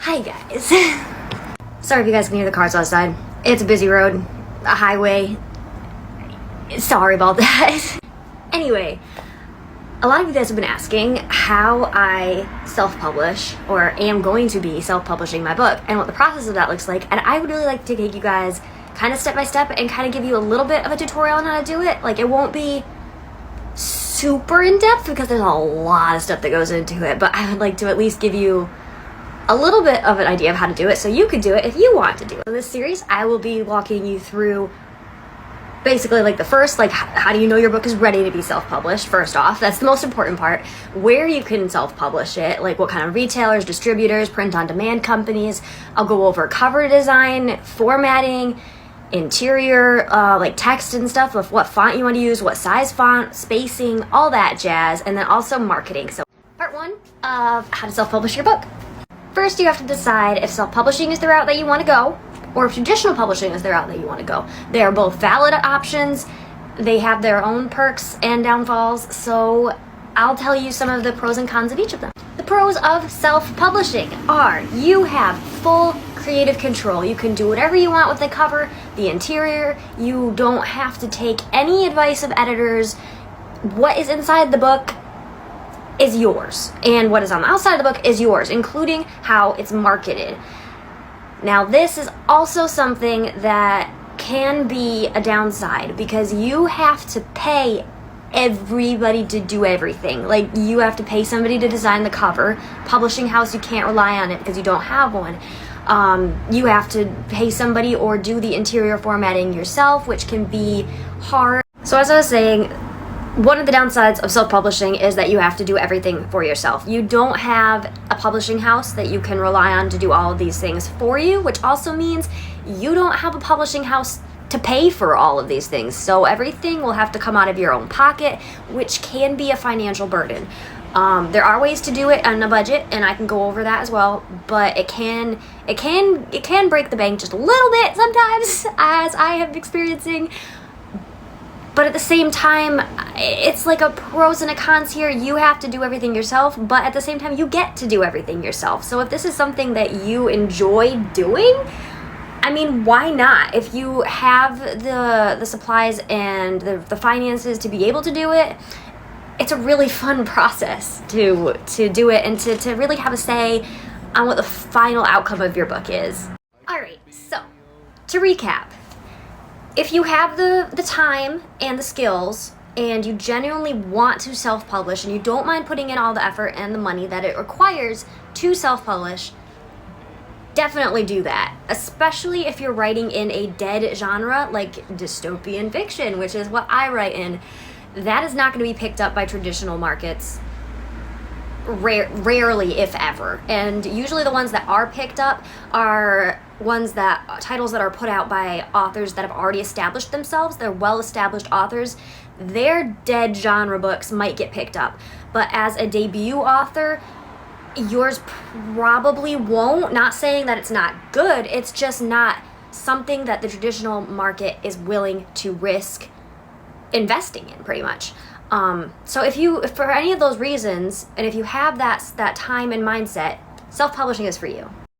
Hi guys. Sorry if you guys can hear the cars outside. It's a busy road, a highway. Sorry about that. Anyway, a lot of you guys have been asking how I self-publish or am going to be self-publishing my book and what the process of that looks like. And I would really like to take you guys kind of step by step and kind of give you a little bit of a tutorial on how to do it. Like, it won't be super in-depth because there's a lot of stuff that goes into it, but I would like to at least give you a little bit of an idea of how to do it so you could do it if you want to do it. In this series, I will be walking you through basically like the first, like, how do you know your book is ready to be self-published? First off, that's the most important part. Where you can self-publish it, like what kind of retailers, distributors, print-on-demand companies. I'll go over cover design, formatting, interior, like text and stuff, with what font you want to use, what size font, spacing, all that jazz, and then also marketing. So part one of how to self-publish your book. First, you have to decide if self-publishing is the route that you want to go, or if traditional publishing is the route that you want to go. They are both valid options. They have their own perks and downfalls, so I'll tell you some of the pros and cons of each of them. The pros of self-publishing are you have full creative control. You can do whatever you want with the cover, the interior. You don't have to take any advice of editors. What is inside the book is yours, and what is on the outside of the book is yours, including how it's marketed. Now, this is also something that can be a downside because you have to pay everybody to do everything. Like, you have to pay somebody to design the cover. Publishing house, you can't rely on it because you don't have one. You have to pay somebody or do the interior formatting yourself, which can be hard. So as I was saying, one of the downsides of self-publishing is that you have to do everything for yourself. You don't have a publishing house that you can rely on to do all of these things for you, which also means you don't have a publishing house to pay for all of these things. So everything will have to come out of your own pocket, which can be a financial burden. There are ways to do it on a budget, and I can go over that as well, but it can break the bank just a little bit sometimes, as I have experiencing. But at the same time, it's like a pros and a cons here. You have to do everything yourself, but at the same time, you get to do everything yourself. So if this is something that you enjoy doing, I mean, why not? If you have the supplies and the finances to be able to do it, it's a really fun process to do it and to really have a say on what the final outcome of your book is. All right, so to recap, if you have the time and the skills and you genuinely want to self-publish and you don't mind putting in all the effort and the money that it requires to self-publish, definitely do that, especially if you're writing in a dead genre like dystopian fiction, which is what I write in. That is not going to be picked up by traditional markets, rarely, if ever. And usually the ones that are picked up are titles that are put out by authors that have already established themselves. They're well-established authors. Their dead genre books might get picked up. But as a debut author, yours probably won't. Not saying that it's not good, it's just not something that the traditional market is willing to risk investing in, pretty much. So if for any of those reasons, and if you have that time and mindset, self-publishing is for you.